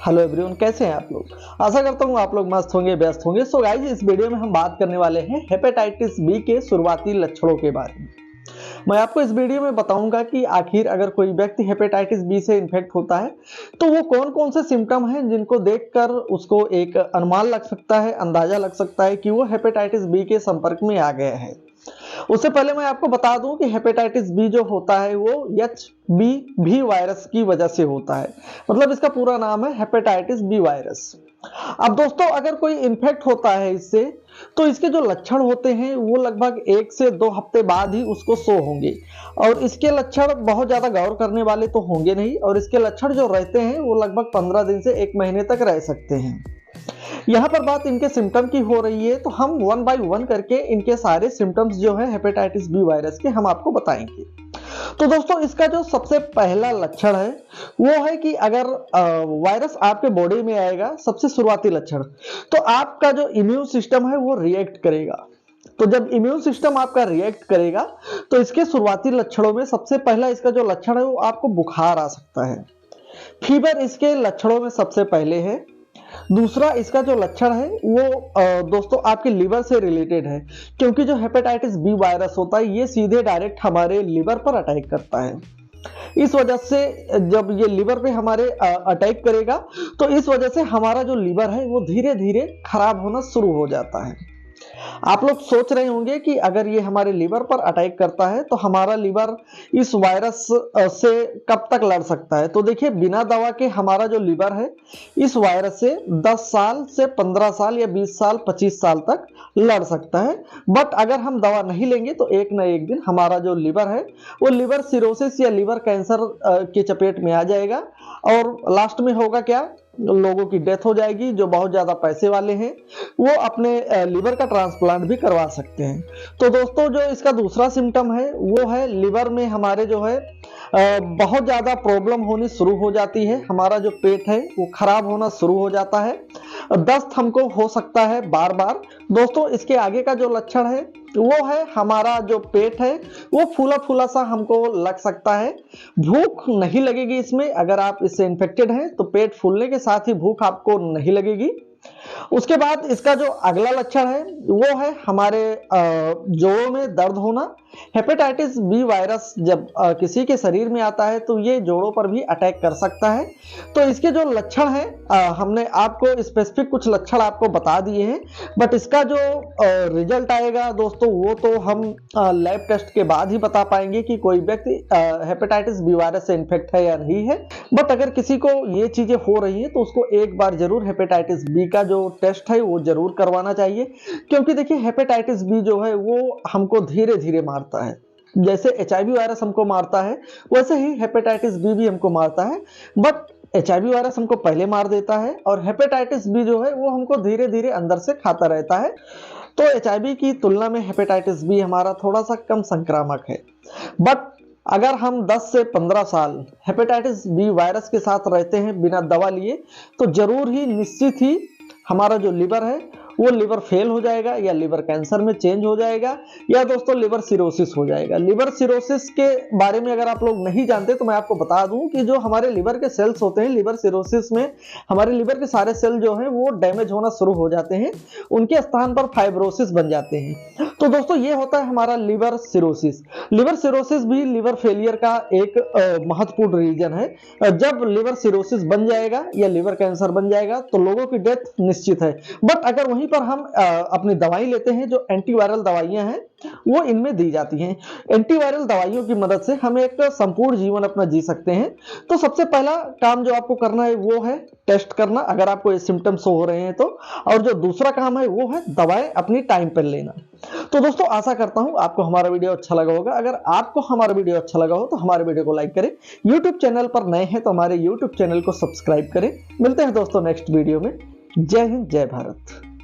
Hello everyone, कैसे हैं आप लोग। आशा करता हूँ आप लोग मस्त होंगे, व्यस्त होंगे। सो गाइस, इस वीडियो में हम बात करने वाले हैं हेपेटाइटिस बी के शुरुआती लक्षणों के बारे में। मैं आपको इस वीडियो में बताऊंगा कि आखिर अगर कोई व्यक्ति हेपेटाइटिस बी से इन्फेक्ट होता है तो वो कौन कौन से सिम्टम हैं जिनको देखकर उसको एक अनुमान लग सकता है, अंदाजा लग सकता है कि वो हेपेटाइटिस बी के संपर्क में आ गया है। उससे पहले मैं आपको बता दूं कि हेपेटाइटिस बी जो होता है वो HBV वायरस की वजह से होता है। मतलब इसका पूरा नाम है हेपेटाइटिस बी वायरस। अब दोस्तों, अगर कोई इन्फेक्ट होता है इससे, तो इसके जो लक्षण होते हैं वो लगभग 1 से 2 हफ्ते बाद ही उसको शो होंगे। और इसके लक्षण बहुत ज्यादा गौर करने वाले तो होंगे नहीं, और इसके लक्षण जो रहते हैं वो लगभग 15 दिन से 1 महीने तक रह सकते हैं। यहाँ पर बात इनके सिम्टम की हो रही है, तो हम 1 बाय 1 करके इनके सारे सिम्टम्स जो है हेपेटाइटिस बी वायरस के हम आपको बताएंगे। तो दोस्तों, इसका जो सबसे पहला लक्षण है वो है कि अगर वायरस आपके बॉडी में आएगा, सबसे शुरुआती लक्षण, तो आपका जो इम्यून सिस्टम है वो रिएक्ट करेगा। तो जब इम्यून सिस्टम आपका रिएक्ट करेगा तो इसके शुरुआती लक्षणों में सबसे पहला इसका जो लक्षण है वो आपको बुखार आ सकता है। फीवर इसके लक्षणों में सबसे पहले है। दूसरा इसका जो लक्षण है वो दोस्तों आपके लिवर से रिलेटेड है, क्योंकि जो हेपेटाइटिस बी वायरस होता है ये सीधे डायरेक्ट हमारे लिवर पर अटैक करता है। इस वजह से जब ये लिवर पे हमारे अटैक करेगा तो इस वजह से हमारा जो लिवर है वो धीरे धीरे खराब होना शुरू हो जाता है। आप लोग सोच रहे होंगे कि अगर ये हमारे लिवर पर अटैक करता है तो हमारा लिवर इस वायरस से कब तक लड़ सकता है। तो देखिए, बिना दवा के हमारा जो लिवर है इस वायरस से 10 साल से 15 साल या 20 साल 25 साल तक लड़ सकता है। बट अगर हम दवा नहीं लेंगे तो एक न एक दिन हमारा जो लिवर है वो लिवर सिरोसिस या लिवर कैंसर की चपेट में आ जाएगा, और लास्ट में होगा क्या, लोगों की डेथ हो जाएगी। जो बहुत ज्यादा पैसे वाले हैं वो अपने लिवर का ट्रांसप्लांट भी करवा सकते हैं। तो दोस्तों, जो इसका दूसरा सिम्टम है वो है लिवर में हमारे जो है बहुत ज्यादा प्रॉब्लम होनी शुरू हो जाती है। हमारा जो पेट है वो खराब होना शुरू हो जाता है। दस्त हमको हो सकता है बार बार। दोस्तों, इसके आगे का जो लक्षण है वो है हमारा जो पेट है वो फूला फूला सा हमको लग सकता है। भूख नहीं लगेगी इसमें। अगर आप इससे इन्फेक्टेड हैं तो पेट फूलने के साथ ही भूख आपको नहीं लगेगी। उसके बाद इसका जो अगला लक्षण है वो है हमारे जोड़ों में दर्द होना। हेपेटाइटिस बी वायरस जब किसी के शरीर में आता है तो ये जोड़ों पर भी अटैक कर सकता है। तो इसके जो लक्षण हैं हमने आपको स्पेसिफिक कुछ लक्षण आपको बता दिए हैं, बट इसका जो रिजल्ट आएगा दोस्तों वो तो हम लैब टेस्ट के बाद ही बता पाएंगे कि कोई व्यक्ति हेपेटाइटिस बी वायरस से इन्फेक्ट है या नहीं है। बट अगर किसी को ये चीजें हो रही है तो उसको एक बार जरूर हेपेटाइटिस बी का जो टेस्ट है वो जरूर करवाना चाहिए, क्योंकि देखिए हेपेटाइटिस बी जो है वो हमको धीरे धीरे मारता है। जैसे HIV वायरस हमको मारता है वैसे ही हेपेटाइटिस बी भी हमको मारता है। बट HIV वायरस हमको पहले मार देता है और हेपेटाइटिस बी जो है वो हमको धीरे धीरे अंदर से खाता रहता है। तो HIV की तुलना में हेपेटाइटिस बी हमारा थोड़ा सा कम संक्रामक है। बट अगर हम 10 से 15 साल हेपेटाइटिस बी वायरस के साथ रहते हैं बिना दवा लिए, तो जरूर ही निश्चित ही हमारा जो लिवर है वो लिवर फेल हो जाएगा, या लिवर कैंसर में चेंज हो जाएगा, या दोस्तों लिवर सिरोसिस हो जाएगा। लिवर सिरोसिस के बारे में अगर आप लोग नहीं जानते तो मैं आपको बता दूं कि जो हमारे लिवर के सेल्स होते हैं, लिवर सिरोसिस में हमारे लिवर के सारे सेल जो हैं वो डैमेज होना शुरू हो जाते हैं। उनके स्थान पर फाइब्रोसिस बन जाते हैं। तो दोस्तों, ये होता है हमारा लिवर सिरोसिस। लिवर सिरोसिस भी लिवर फेलियर का एक महत्वपूर्ण रीजन है। जब लिवर सिरोसिस बन जाएगा या लिवर कैंसर बन जाएगा तो लोगों की डेथ निश्चित है। बट अगर वहीं पर हम अपनी दवाई लेते हैं, जो एंटीवायरल दवाइयां हैं वो इनमें दी जाती हैं। एंटीवायरल दवाइयों की मदद से हम एक संपूर्ण जीवन अपना जी सकते हैं। तो सबसे पहला काम जो आपको करना है वो है टेस्ट करना, अगर आपको ये सिम्टम्स हो रहे हैं तो। और जो दूसरा काम है वो है दवाएं अपनी टाइम पर लेना। तो दोस्तों, आशा करता हूं आपको हमारा वीडियो अच्छा लगा होगा। अगर आपको हमारा वीडियो अच्छा लगा हो तो हमारे वीडियो को लाइक करें। यूट्यूब चैनल पर नए हैं तो हमारे यूट्यूब चैनल को सब्सक्राइब करें। मिलते हैं दोस्तों नेक्स्ट वीडियो में। जय हिंद, जय भारत।